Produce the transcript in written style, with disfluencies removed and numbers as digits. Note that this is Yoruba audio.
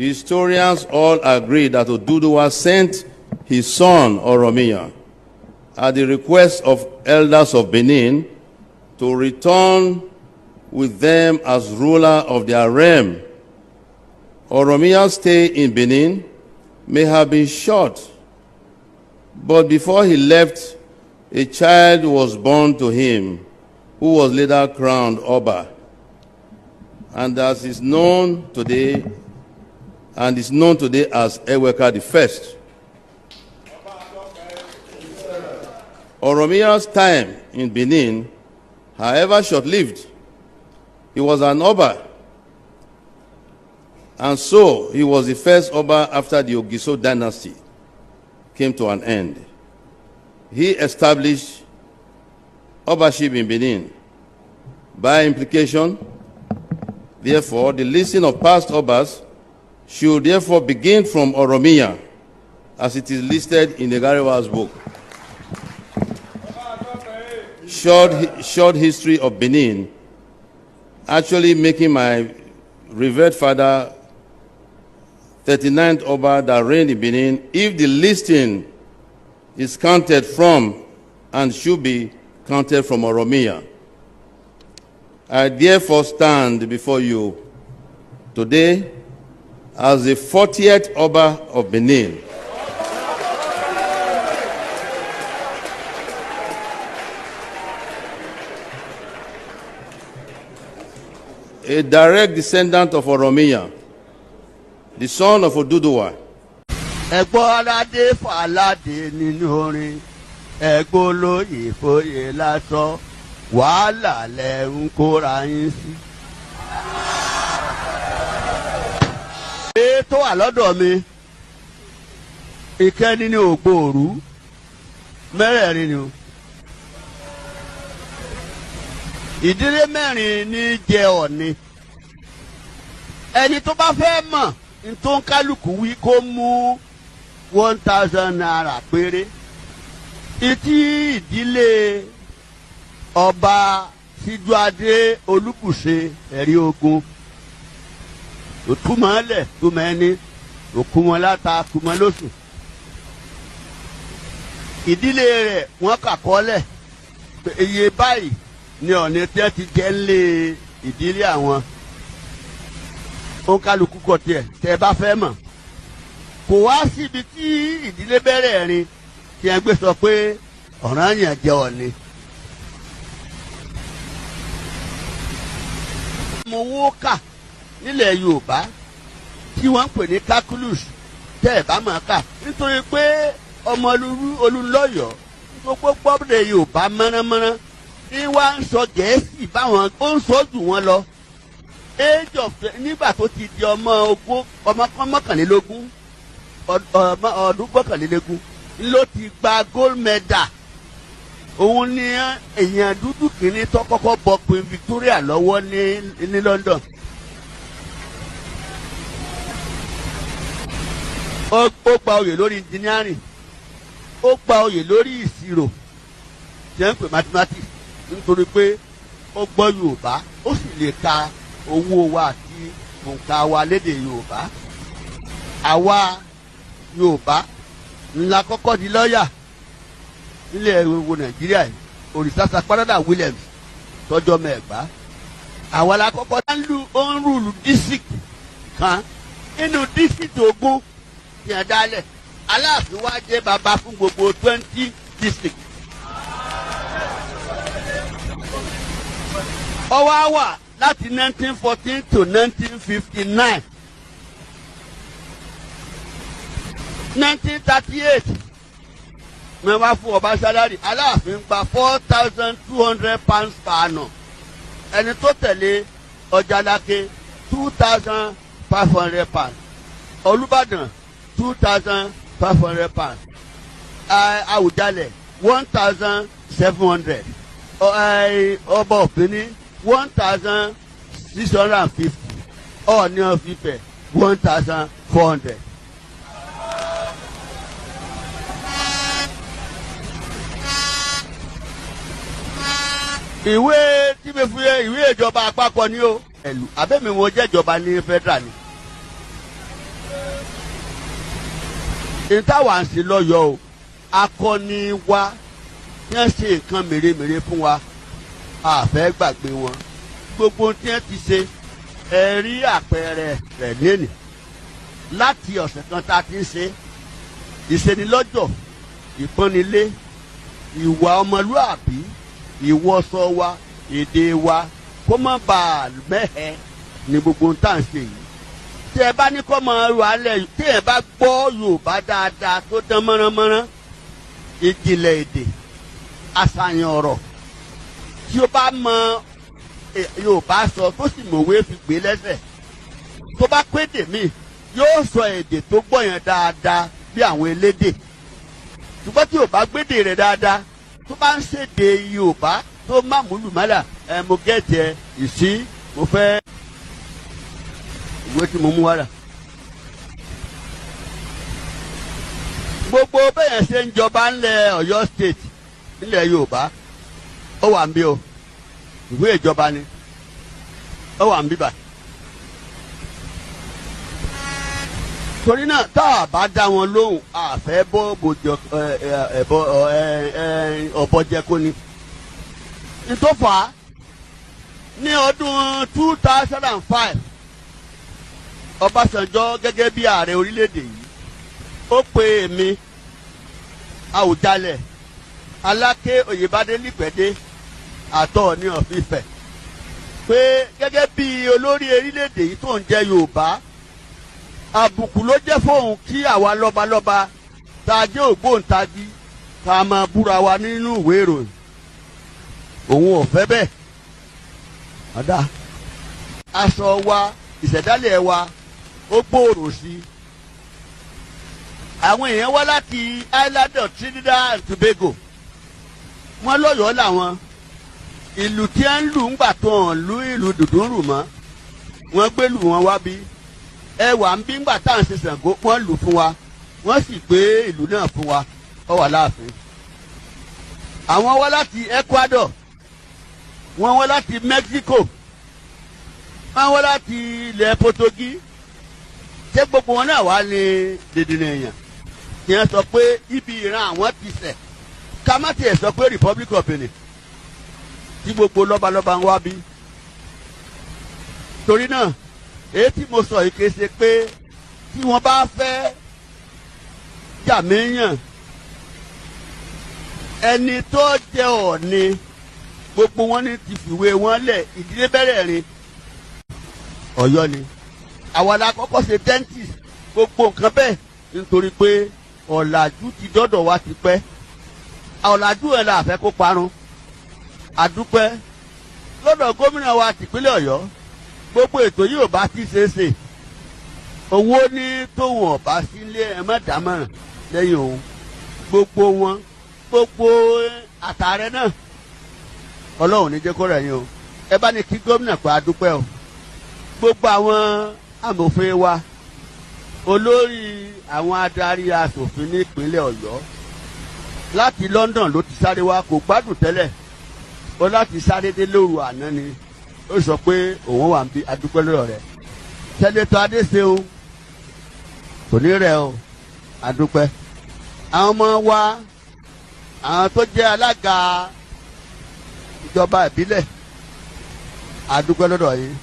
Historians all agree that Oduduwa sent his son Oromiyan at the request of elders of Benin to return with them as ruler of their realm. Oromiyan's stay in Benin may have been short, but before he left, a child was born to him who was later crowned Oba, and is known today as Eweka the First. Oromiyan's time in Benin, however short-lived, he was an Oba, and so he was the first Oba after the Ogiso dynasty came to an end. He established Obaship in Benin. By implication, therefore, the listing of past Obas should therefore begin from Oromiyan, as it is listed in the Gariwa's book. Short history of Benin, actually making my revered father 39th Oba that reigned in Benin, if the listing is counted from and should be counted from Oromiyan. I therefore stand before you today as the 40th Oba of Benin. A direct descendant of Oromiyan, the son of Oduduwa. Ẹ̀gbọ́n aládé fàládé nínú orin, ẹ̀gbọ́n olóyè fòye lásán, wàhálà lẹ̀ ń kóra yín sí. Ètò àlọ́dọ̀ mi, ìkẹ́ni ní ògbóòrú, mẹ́rẹ̀ẹ̀rin ni o. Ìdílé mẹ́rin ní jẹ Ọ̀ọ̀ni. Ẹni tó bá fẹ́ mọ̀ ní tó ń kálukú wí kó mú 1,000 naira péré. Ìtí ìdílé ọba Síjúadé Olúbùṣe ẹ̀rí ogun. Òtúmọ̀ lẹ̀ túmọ̀ ẹni, òkúmọ̀ láta kúmọ̀ lóṣù. Ìdílé rẹ̀ wọ́n kàkọ́lẹ̀ iye báyìí ni Ọ̀ọ̀ni tí wọ́n ti jẹ́ lé ìdílé àwọn. Ó kálukú kọ tiẹ̀ tẹ́ ẹ bá fẹ́ mọ̀. Kò wá síbi tí ìdílé bẹ̀rẹ̀ rin tí ẹ gbé sọ pé ọ̀ranyàn jẹ́ Ọ̀ọ̀ni. Mo wó kà nílẹ̀ Yorùbá tí wọ́n ń pè ní calculus tẹ́ ẹ bá máa kà nítorí pé ọmọ Olúlọ́yọ̀ọ́ gbogbo gbọ́dọ̀ Yorùbá mọ́nàmọ́ná ní wá ń sọ Gẹ̀ẹ́sì báwọn ó ń sọ jù wọ́n lọ. Age of nígbà tó ti di ọmọ mọ́kànlélógún ọdún mọ́kànlélógún ló ti gba gold medal. Òun ni èèyàn dúdú kìíní tó kọ́kọ́ bọ Queen Victoria lọ́wọ́ ní London. Ó gba oyè lórí engineering, ó gba oyè lórí ìṣirò tí wọ́n ń pè mathematics nítorí pé ó gbọ́ Yorùbá ó sì lè ka owó wa àti òǹkà wa lédè Yorùbá. Àwa Yorùbá ńlá kọ́kọ́ di lọ́ọ̀yà nílẹ̀ ìwò Nàìjíríà yìí, Òrìṣàṣà Pàdádà Williams tọ́jọ́ mẹ́ẹ̀gbá. Àwa la kọ́kọ́ ó ń rúlu district kan nínú district ogún tí a dálẹ̀. Aláàfin wa jẹ́ bàbá fún gbogbo 20 district. Ó wá wà láti 1914 to 1959. 1938 wọ́n wá fún ọba sálárì. Aláàfin gba £4,200 per annum. Ẹni tó tẹ̀lé Ọjàláké £2,500. Olúbàdàn £2,500. Àwùjalẹ̀ £1,700. Ọba Òfìní 1,650. Ọọ̀ni of Ifẹ̀ 1,400. Ìwé tí mi fi ìwé ìjọba àpapọ̀ ni o. Ẹ̀lú abẹ́mi wọn jẹ́ ìjọba ní federal ni. èyí táwa ń ṣe lọ́yọ̀ọ́ o akọni wa yẹn ṣe nǹkan mèremère fún wa a fẹ́ gbàgbé wọn gbogbo tí wọ́n ti ṣe ẹ rí àpẹẹrẹ rẹ̀ lẹ́nìí láti ọ̀sẹ̀ kan tá a ti ń ṣe ìṣenilọ́jọ̀ ìpọ́nilé ìwà ọmọlúàbí ìwọṣọ wa èdè wa kó má bàa mẹ́hẹ ní gbogbo tá à ń ṣe yìí tí ẹ bá ní kó máa rọ alẹ́ tí ẹ bá gbọ́ Yorùbá dáadáa tó dán mọ́ránmọ́rán ìjìnlẹ̀ èdè àṣàyàn ọ̀rọ̀ tí ó bá mọ Yorùbá sọ tó sì mọ̀wé fi gbé lẹ́sẹ̀ tó bá pédè míì yóò sọ èdè tó gbọ́ yẹn dáadáa bí àwọn elédè ṣùgbọ́n tí Yorùbá gbédè rẹ̀ dáadáa tó bá ń ṣèdè Yorùbá tó má múlùmálà mo gẹ̀ẹ́tì ìsí mo fẹ́ ìwé tí mo mú wá rà. gbogbo bẹ́ẹ̀ ṣe ń jọba ńlẹ̀ Ọ̀yọ́ state ńlẹ̀ Yorùbá ó wà ń bí o ìwé ìjọba ni ó wà ń bí báyìí. torí náà tá a bá dá wọn lóhùn àfẹ́ bọ́ bòjọ ọ̀bọ̀jẹ̀kọ ni. nítòfà ní ọdún 2005 Ọbásanjọ́ gẹ́gẹ́ bí ààrẹ orílẹ̀-èdè yìí ó pe èmi Àwùjalẹ̀ Aláké Oyèbádé Lípẹ̀dé àtọ̀ ní ọ̀fífẹ̀ pé gẹ́gẹ́ bí olórí orílẹ̀-èdè yìí tó ń jẹ́ Yorùbá àbùkù ló jẹ́ fóun kí àwa lọ́balọ́ba tá a jẹ́ ògbóǹtagì ká máa búra wa nínú ìwé ìròyìn òun ò fẹ́ bẹ́ẹ̀ ọ̀dà aṣọ wa ìṣẹ̀dálẹ̀ wa ó gbòòrò sí i àwọn èèyàn wá láti Island of Trinidad and Tobago wọ́n lọ́yọ̀ọ́ làwọn ìlú tí wọ́n ń lù ńgbà tó hàn lú ìlú dùdú rù mọ́ wọ́n gbé lù wọ́n wá bí ẹwà ń bí ńgbà tá à ń ṣe Ṣàngó wọ́n lù fún wa wọ́n sì gbé ìlú náà fún wa ó wà láàfin. àwọn wá láti Ecuador wọ́n wá láti Mexico wọ́n wá láti ilẹ̀ Portugal ṣé gbogbo wọn náà wá ní dèdèrè èèyàn kí wọ́n sọ pé ibi ìran àwọn ti ṣẹ̀ ká má tiẹ̀ sọ pé Republic of Benin tí gbogbo lọ́balọ́ba ń wá bí. torí náà èyí tí mo sọ yìí kìí ṣe pé tí wọ́n bá fẹ́ jà méyàn ẹni tó jẹ́ Ọọ̀ni gbogbo wọn ní ti fìwé wọn lẹ̀ ìdílé bẹ̀rẹ̀ rin Ọ̀yọ́ ni àwa la kọ́kọ́ ṣe dentist gbogbo nǹkan bẹ́ẹ̀ nítorí pé ọ̀làjú ti dọ́dọ̀ wa ti pẹ́ ọ̀làjú ẹ̀ la fẹ́ kó parun àdúpẹ́ lọ́dọ̀ gómìnà wa tìpínlẹ̀ Ọ̀yọ́ gbogbo ètò yìí ò bá ti ṣe é ṣe owó ní tóun ọ̀bá sílé ẹ má dámọ̀ràn lẹ́yìn òun gbogbo wọn gbogbo àtàrẹ náà Ọlọ́run ní jẹ́ kó rẹ̀ yín o ẹ bá ní kí gómìnà pa àdúpẹ́ o gbogbo àwọn amòfin wa olórí àwọn adarí asòfin ní ìpínlẹ̀ Ọ̀yọ́ láti London ló ti sáré wá kò gbádùn tẹ́lẹ̀ ó láti sáré dé lóru àná ni ó sọ pé òun wà ń bí adúpẹ́ lọ́rọ̀ rẹ̀ sẹ́nẹ́tọ̀ Adéṣeun kò ní rẹ̀ o adúpẹ́ àwọn ọmọ wa àwọn tó jẹ́ alága ìjọba ìbílẹ̀ adúpẹ́ lọ́dọ̀ yìí